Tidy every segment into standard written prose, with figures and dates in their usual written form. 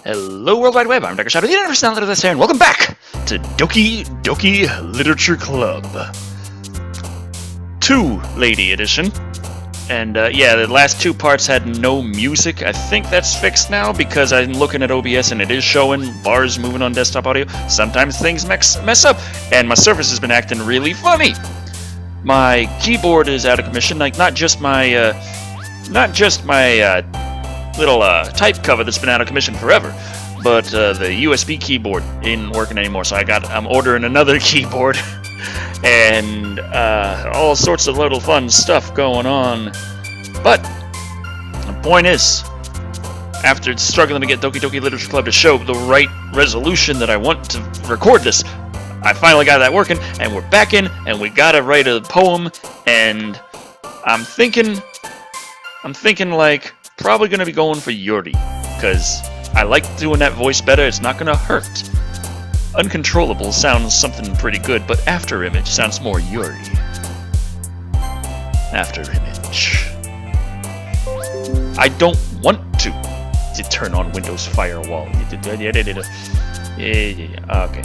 Hello, World Wide Web. I'm Dr. Shado, the personality of this here, and welcome back to Doki Doki Literature Club 2 Lady Edition. And yeah, the last two parts had no music. I think that's fixed now because I'm looking at OBS and it is showing bars moving on desktop audio. Sometimes things mess up, and my Surface has been acting really funny. My keyboard is out of commission, like not just my little type cover that's been out of commission forever, but the USB keyboard ain't working anymore. So I'm ordering another keyboard, and all sorts of little fun stuff going on. But the point is, after struggling to get Doki Doki Literature Club to show the right resolution that I want to record this, I finally got that working, and we're back in, and we gotta write a poem. And I'm thinking like probably gonna be going for Yuri, because I like doing that voice better. It's not gonna hurt. Uncontrollable sounds something pretty good, but After Image sounds more Yuri. After Image. I don't want to turn on Windows Firewall. Okay.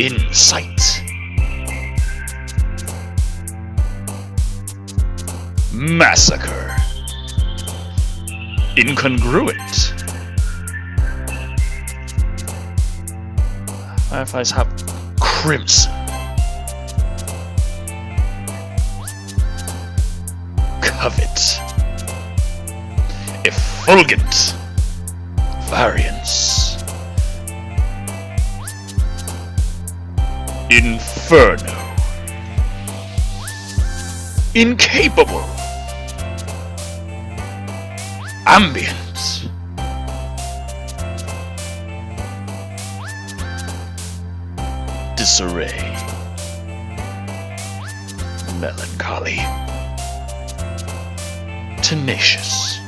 Insight. Massacre. Incongruent. Fireflies hop. Crimson. Covet. Effulgent. Variance. Inferno. Incapable. Ambient. Disarray. Melancholy. Tenacious.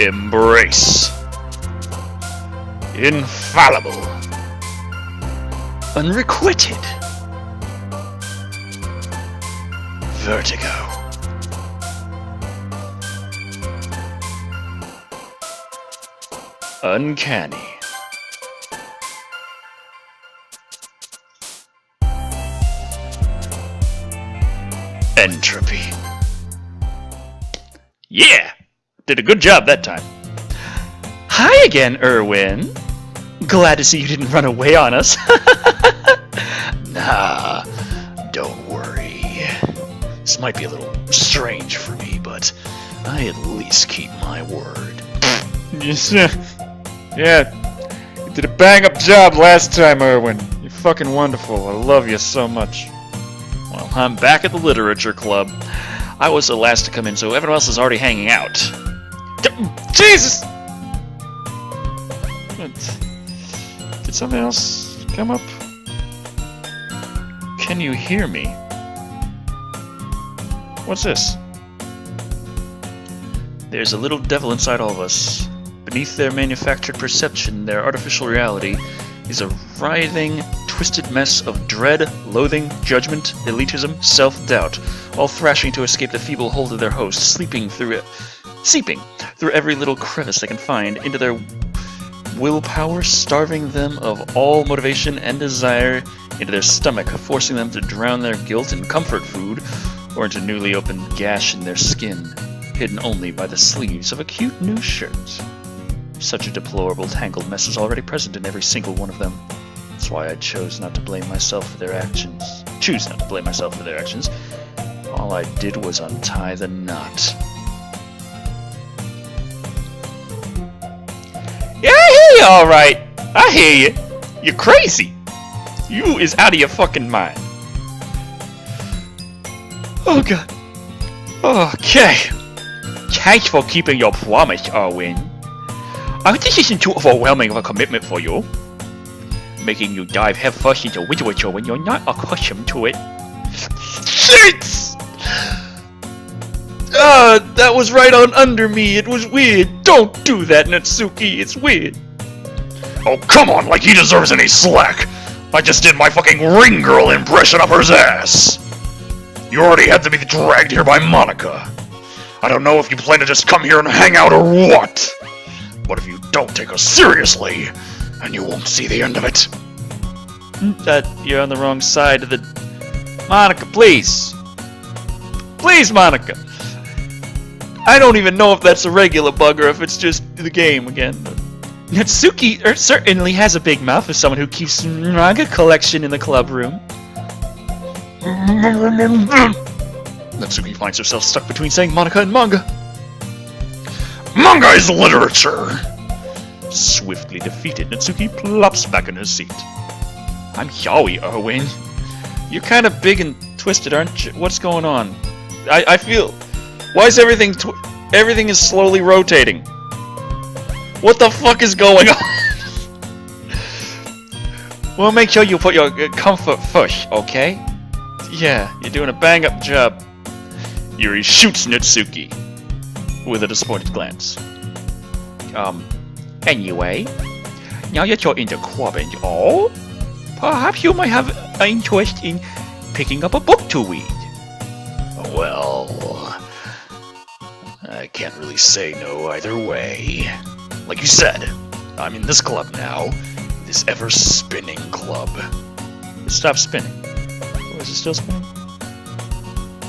Embrace. Infallible. Unrequited. Vertigo. Uncanny. Entropy. Yeah! Did a good job that time. Hi again, Erwin. Glad to see you didn't run away on us. Nah, don't worry. This might be a little strange for me, but I at least keep my word. Yeah, you did a bang-up job last time, Erwin. You're fucking wonderful. I love you so much. Well, I'm back at the Literature Club. I was the last to come in, so everyone else is already hanging out. Jesus! Did something else come up? Can you hear me? What's this? There's a little devil inside all of us. Beneath their manufactured perception, their artificial reality is a writhing, twisted mess of dread, loathing, judgment, elitism, self-doubt, all thrashing to escape the feeble hold of their host, seeping through every little crevice they can find into their willpower, starving them of all motivation and desire into their stomach, forcing them to drown their guilt in comfort food, or into newly opened gash in their skin, hidden only by the sleeves of a cute new shirt. Such a deplorable, tangled mess is already present in every single one of them. That's why I chose not to blame myself for their actions. Choose not to blame myself for their actions. All I did was untie the knot. Yeah, I hear you alright. I hear you. You're crazy. You is out of your fucking mind. Oh god. Okay. Thanks for keeping your promise, Erwin. This isn't too overwhelming of a commitment for you. Making you dive headfirst into literature when you're not accustomed to it. Shit! That was right on under me. It was weird. Don't do that, Natsuki. It's weird. Oh, come on, like he deserves any slack. I just did my fucking ring girl impression of her ass. You already had to be dragged here by Monica. I don't know if you plan to just come here and hang out or what. But if you don't take us seriously, and you won't see the end of it. You're on the wrong side of the... Monica, please! Please, Monica! I don't even know if that's a regular bug or if it's just the game again. Natsuki certainly has a big mouth for someone who keeps a manga collection in the club room. Natsuki finds herself stuck between saying Monica and manga. Manga is literature! Swiftly defeated, Natsuki plops back in her seat. I'm sorry, Erwin. You're kind of big and twisted, aren't you? What's going on? I feel... Why is everything is slowly rotating? What the fuck is going on? Well, make sure you put your comfort first, okay? Yeah, you're doing a bang-up job. Yuri shoots Natsuki with a disappointed glance. Anyway, now that you're in the club and all, perhaps you might have an interest in picking up a book to read. Well, I can't really say no either way. Like you said, I'm in this club now. This ever-spinning club. Stop spinning. Oh, is it still spinning?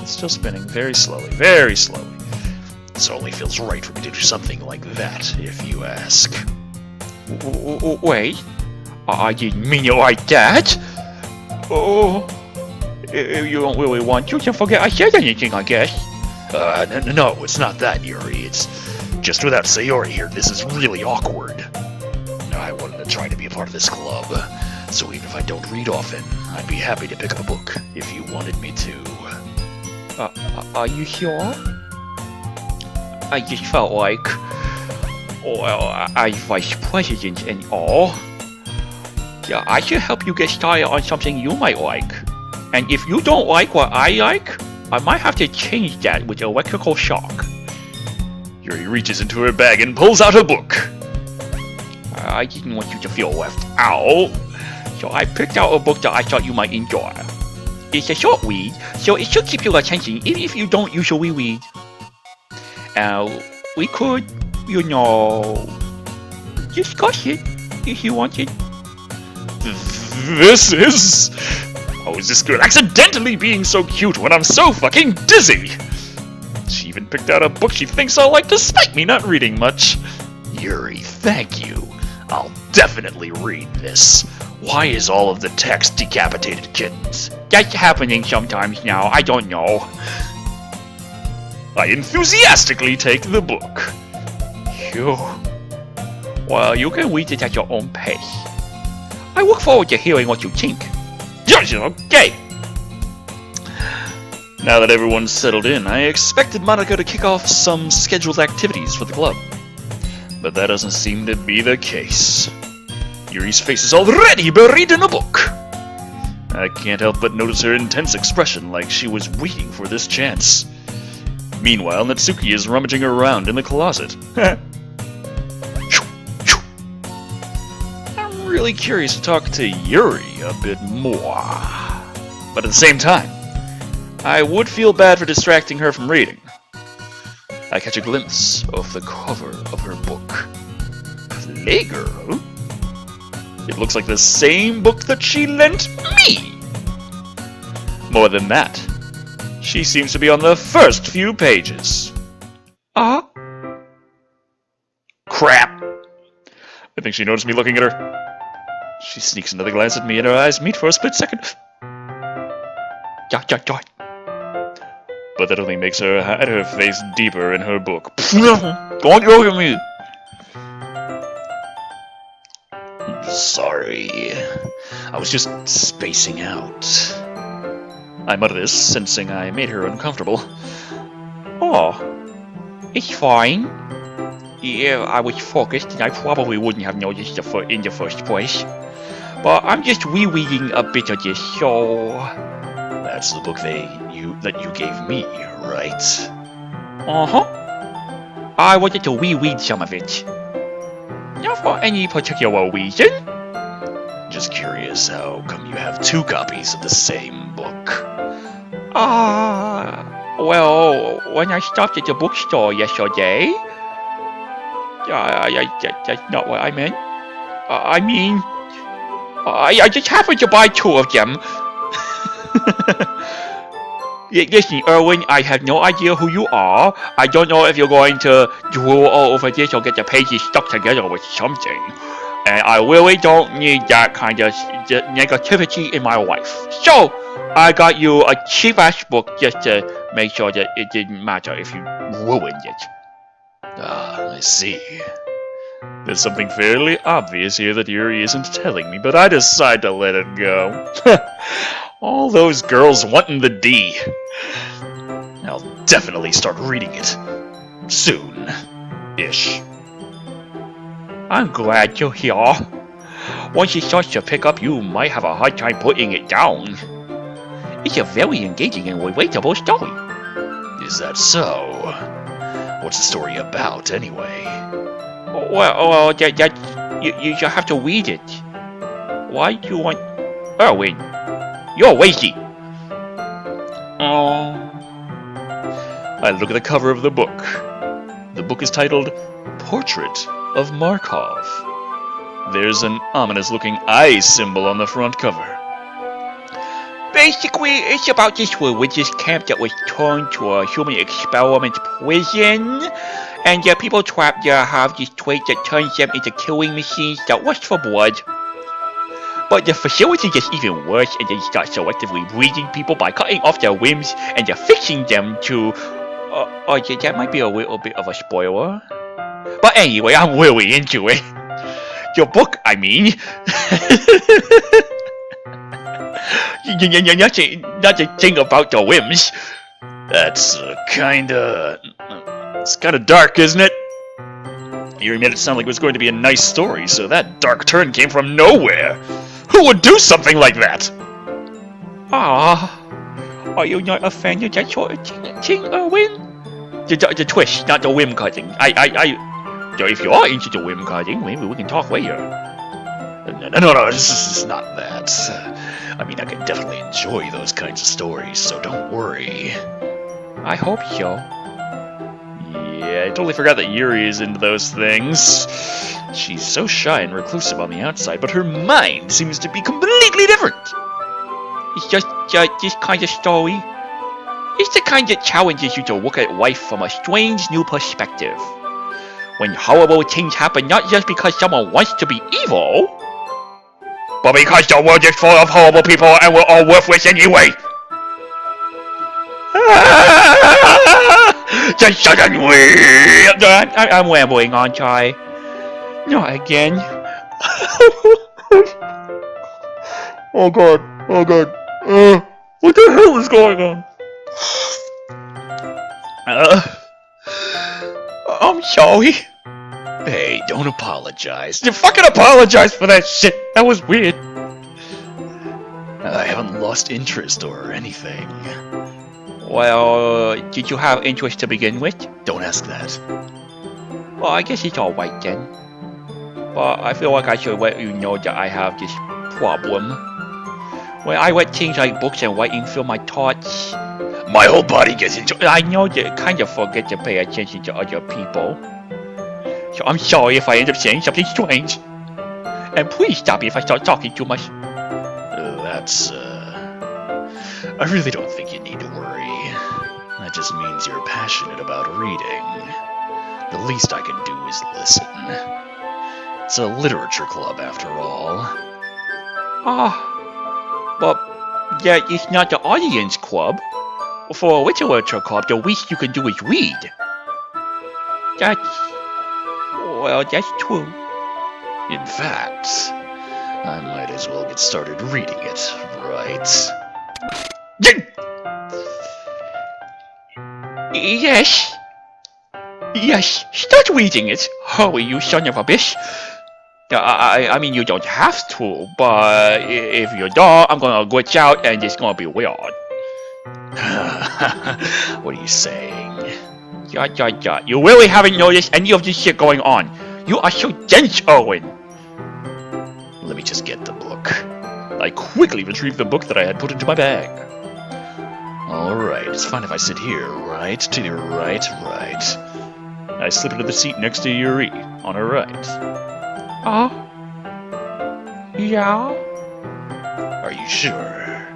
It's still spinning, very slowly, very slowly. This only feels right for me to do something like that, if you ask. Wait, I didn't mean it like that. Oh, you don't really want to forget I said anything, I guess. No, it's not that, Yuri. It's just without Sayori here, this is really awkward. I wanted to try to be a part of this club, so even if I don't read often, I'd be happy to pick up a book if you wanted me to. Are you sure? I just felt like, well, I vice president and all. Yeah, I should help you get started on something you might like. And if you don't like what I like, I might have to change that with electrical shock. Yuri reaches into her bag and pulls out a book. I didn't want you to feel left out, so I picked out a book that I thought you might enjoy. It's a short read, so it should keep your attention even if you don't usually read. We could, you know, discuss it if you wanted. This is... How is this girl accidentally being so cute when I'm so fucking dizzy? She even picked out a book she thinks I'll like despite me not reading much. Yuri, thank you. I'll definitely read this. Why is all of the text decapitated kittens? That's happening sometimes now, I don't know. I enthusiastically take the book. Phew. Well, you can read it at your own pace. I look forward to hearing what you think. Yes, okay. Now that everyone's settled in, I expected Monica to kick off some scheduled activities for the club. But that doesn't seem to be the case. Yuri's face is already buried in a book. I can't help but notice her intense expression, like she was waiting for this chance. Meanwhile, Natsuki is rummaging around in the closet. I'm really curious to talk to Yuri a bit more. But at the same time, I would feel bad for distracting her from reading. I catch a glimpse of the cover of her book. Playgirl? It looks like the same book that she lent me! More than that, she seems to be on the first few pages. Crap! I think she noticed me looking at her. She sneaks another glance at me and her eyes meet for a split second. But that only makes her hide her face deeper in her book. Don't look at me! Sorry. I was just spacing out. I mutter this, sensing I made her uncomfortable. Oh, it's fine. Yeah, I was focused and I probably wouldn't have noticed in the first place. But I'm just rereading a bit of this, so... That's the book that you gave me, right? Uh-huh. I wanted to reread some of it. Not for any particular reason. Just curious, how come you have two copies of the same book? Well, when I stopped at the bookstore yesterday, that's not what I meant. I just happened to buy 2 of them. Listen, Erwin, I have no idea who you are. I don't know if you're going to drool all over this or get the pages stuck together with something. And I really don't need that kind of negativity in my life. So, I got you a cheap-ass book just to make sure that it didn't matter if you ruined it. Ah, I see. There's something fairly obvious here that Yuri isn't telling me, but I decide to let it go. All those girls wanting the D. I'll definitely start reading it. Soon-ish. I'm glad you're here. Once it starts to pick up, you might have a hard time putting it down. It's a very engaging and relatable story. Is that so? What's the story about, anyway? Well, you just have to read it. Why do you want... Erwin, you're lazy. I look at the cover of the book. The book is titled Portrait of Markov. There's an ominous-looking eye symbol on the front cover. Basically, it's about this religious camp that was turned to a human experiment prison, and the people trapped there have this trait that turns them into killing machines that lust for blood. But the facility gets even worse, and they start selectively breeding people by cutting off their limbs and affixing them to... that might be a little bit of a spoiler. But anyway, I'm really into it. Your book, I mean. Nothing about the limbs. That's kinda... It's kinda dark, isn't it? You made it sound like it was going to be a nice story, so that dark turn came from nowhere. Who would do something like that? Are you not a fan of that sort of thing, Erwin? The twist, not the whim cutting. If you are into the whim cutting, maybe we can talk later. No, this is not that. I mean, I can definitely enjoy those kinds of stories, so don't worry. I hope so. Yeah, I totally forgot that Yuri is into those things. She's so shy and reclusive on the outside, but her mind seems to be completely different. It's just this kind of story. It's the kind that challenges you to look at life from a strange new perspective. When horrible things happen not just because someone wants to be evil, but because the world is full of horrible people and we're all worthless anyway. Just suddenly... I'm rambling, aren't I? Not again. Oh god. What the hell is going on? I'm sorry. Hey, don't apologize. You fucking apologize for that shit. That was weird. I haven't lost interest or anything. Well, did you have interest to begin with? Don't ask that. Well, I guess it's alright then. But I feel like I should let you know that I have this problem. When I let things like books and writing fill my thoughts, my whole body gets into... I know that I kind of forget to pay attention to other people. So I'm sorry if I end up saying something strange. And please stop me if I start talking too much. I really don't think you need to worry. That just means you're passionate about reading. The least I can do is listen. It's a literature club, after all. But yeah, it's not the audience club. For a literature club, the least you can do is read. That's true. In fact, I might as well get started reading it, right? Yes, start reading it. Hurry, you son of a bitch. I mean, you don't have to, but if you don't, I'm gonna glitch out and it's gonna be weird. What are you saying? You really haven't noticed any of this shit going on. You are so dense, Erwin. Let me just get the book. I quickly retrieved the book that I had put into my bag. Alright, it's fine if I sit here, right? To your right. I slip into the seat next to Yuri, on her right. Yeah? Are you sure?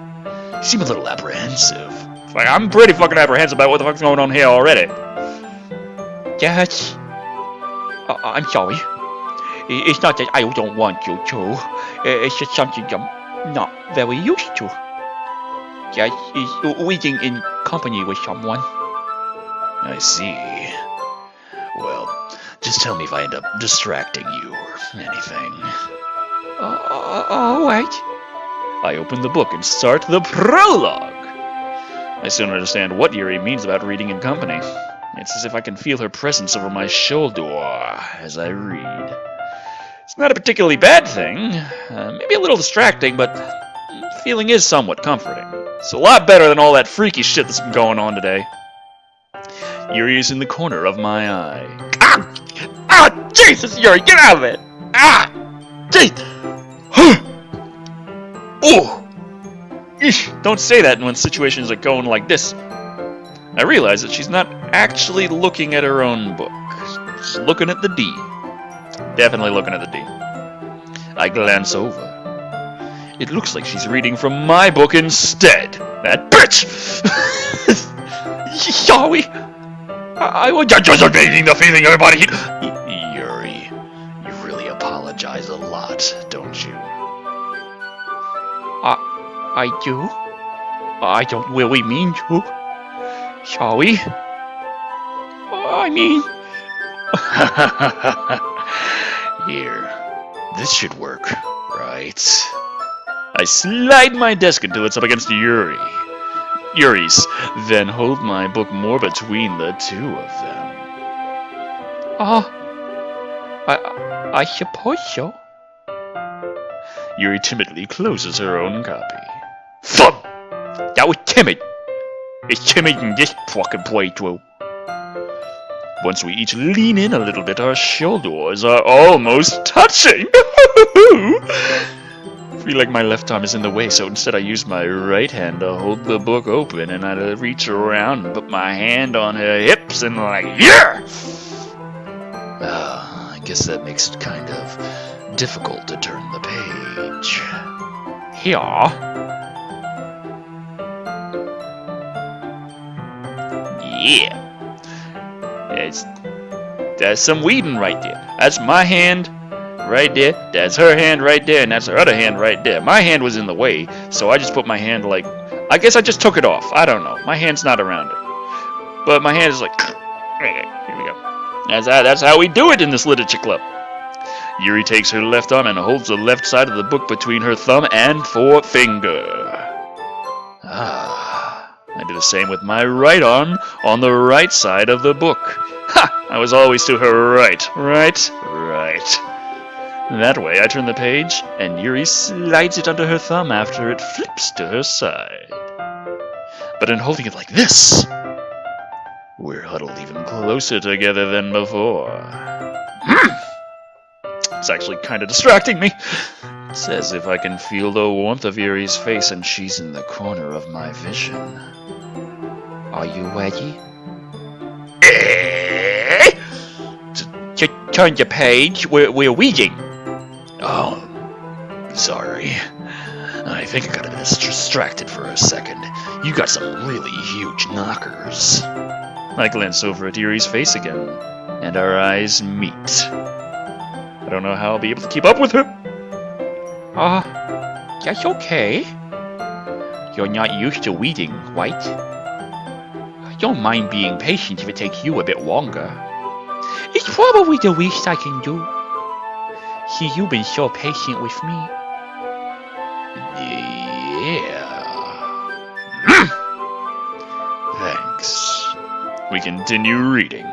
You seem a little apprehensive. Like, I'm pretty fucking apprehensive about what the fuck's going on here already. Yes. I'm sorry. It's not that I don't want you to. It's just something I'm not very used to. Yes, it's reading in company with someone. I see. Well, just tell me if I end up distracting you or anything. Alright. I open the book and start the prologue. I still don't understand what Yuri means about reading in company. It's as if I can feel her presence over my shoulder as I read. It's not a particularly bad thing. Maybe a little distracting, but the feeling is somewhat comforting. It's a lot better than all that freaky shit that's been going on today. Yuri is in the corner of my eye. Ah! Jesus, Yuri, get out of it! Ah! Jesus! Oh! Eesh, don't say that when situations are going like this. I realize that she's not actually looking at her own book. She's looking at the D. Definitely looking at the D. I glance over. It looks like she's reading from my book instead. That bitch! Sorry! I was just repeating the feeling everybody... Yuri, you really apologize a lot, don't you? I do? I don't really mean to. Sorry. I mean... Here. This should work, right? I slide my desk until it's up against Yuri's, then hold my book more between the two of them. I suppose so. Yuri timidly closes her own copy. Thump! That was timid. It's timid in this fucking playthrough. Once we each lean in a little bit, our shoulders are almost touching. I feel like my left arm is in the way, so instead I use my right hand to hold the book open, and I reach around and put my hand on her hips and like, yeah! I guess that makes it kind of difficult to turn the page. Here. Yeah. That's some weeding right there. That's my hand right there. That's her hand right there. And that's her other hand right there. My hand was in the way, so I just put my hand like... I guess I just took it off. I don't know. My hand's not around it. But my hand is like... Here we go. That's how we do it in this literature club. Yuri takes her left arm and holds the left side of the book between her thumb and forefinger. I do the same with my right arm on the right side of the book. Ha! I was always to her right. That way I turn the page, and Yuri slides it under her thumb after it flips to her side. But in holding it like this, we're huddled even closer together than before. It's actually kind of distracting me. It's as if I can feel the warmth of Yuri's face, and she's in the corner of my vision. Are you ready? Turn the page. We're reading. Oh, sorry. I think I got a bit distracted for a second. You got some really huge knockers. I glance over at Yuri's face again, and our eyes meet. I don't know how I'll be able to keep up with her. That's okay. You're not used to reading, right? I don't mind being patient if it takes you a bit longer. It's probably the least I can do. See, you've been so patient with me. Yeah. Thanks. We continue reading.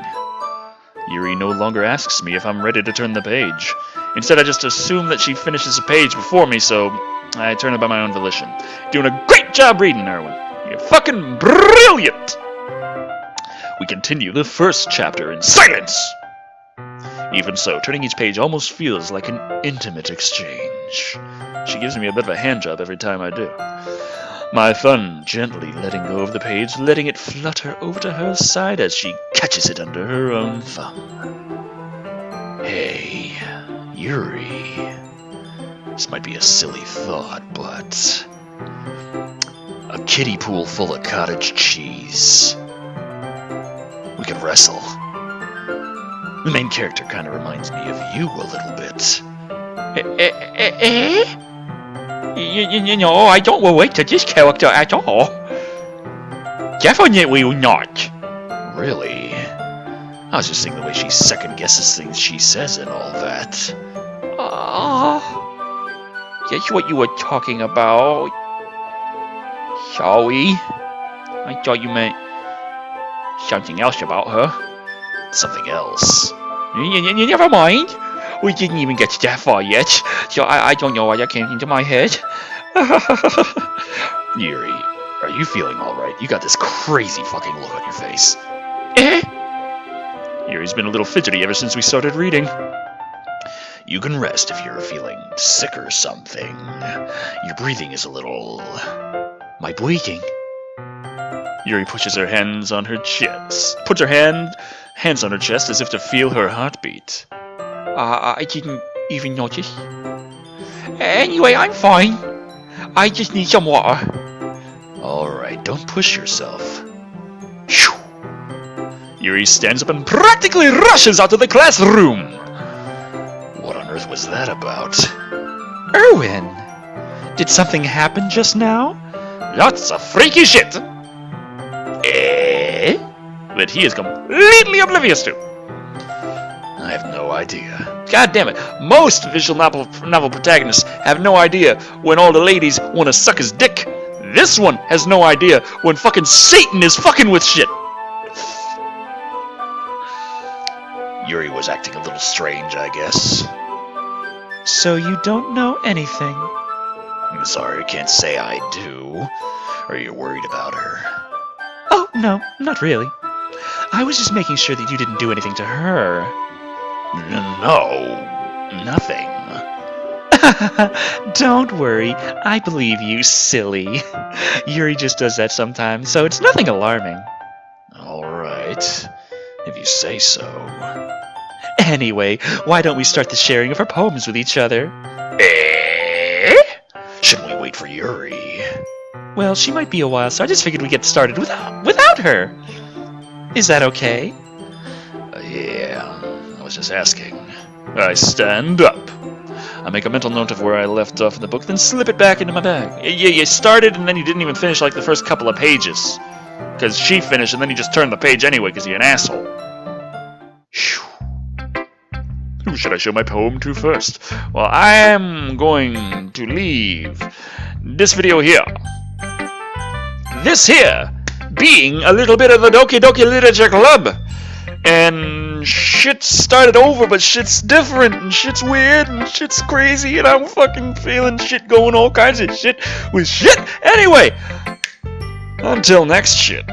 Yuri no longer asks me if I'm ready to turn the page. Instead, I just assume that she finishes the page before me, so I turn it by my own volition. Doing a great job reading, Erwin. You're fucking brilliant! We continue the first chapter in silence! Even so, turning each page almost feels like an intimate exchange. She gives me a bit of a hand job every time I do. my thumb gently letting go of the page, letting it flutter over to her side as she catches it under her own thumb. Hey, Yuri. This might be a silly thought, but... a kiddie pool full of cottage cheese. We could wrestle. The main character kind of reminds me of you a little bit. You know, I don't relate to this character at all. Definitely not. Really? I was just thinking the way she second-guesses things she says and all that. That's what you were talking about. Sorry. I thought you meant something else about her. Something else. Never mind. We didn't even get that far yet, so I don't know why that came into my head. Yuri, are you feeling alright? You got this crazy fucking look on your face. Yuri's been a little fidgety ever since we started reading. You can rest if you're feeling sick or something. Your breathing is a little... My breathing? Yuri pushes her hands on her chest. Puts her hands on her chest as if to feel her heartbeat. I didn't even notice. Anyway, I'm fine. I just need some water. Alright, don't push yourself. Shoo. Yuri stands up and practically rushes out of the classroom. What on earth was that about? Erwin! Did something happen just now? Lots of freaky shit! That he is completely oblivious to. I have no idea. God damn it, most visual novel protagonists have no idea when all the ladies want to suck his dick. This one has no idea when fucking Satan is fucking with shit. Yuri was acting a little strange, I guess. So you don't know anything? I'm sorry, I can't say I do. Are you worried about her? Oh, no, not really. I was just making sure that you didn't do anything to her. No, nothing. Don't worry, I believe you, silly. Yuri just does that sometimes, so it's nothing alarming. Alright, if you say so. Anyway, why don't we start the sharing of our poems with each other? Shouldn't we wait for Yuri? Well, she might be a while, so I just figured we'd get started without her. Is that okay? Yeah, I was just asking. I stand up. I make a mental note of where I left off in the book, then slip it back into my bag. You started, and then you didn't even finish like the first couple of pages. Because she finished, and then you just turned the page anyway, because you're an asshole. Who should I show my poem to first? Well, I am going to leave this video here. This here being a little bit of the Doki Doki Literature Club. And shit started over, but shit's different, and shit's weird, and shit's crazy, and I'm fucking feeling shit going all kinds of shit with shit. Anyway, until next shit.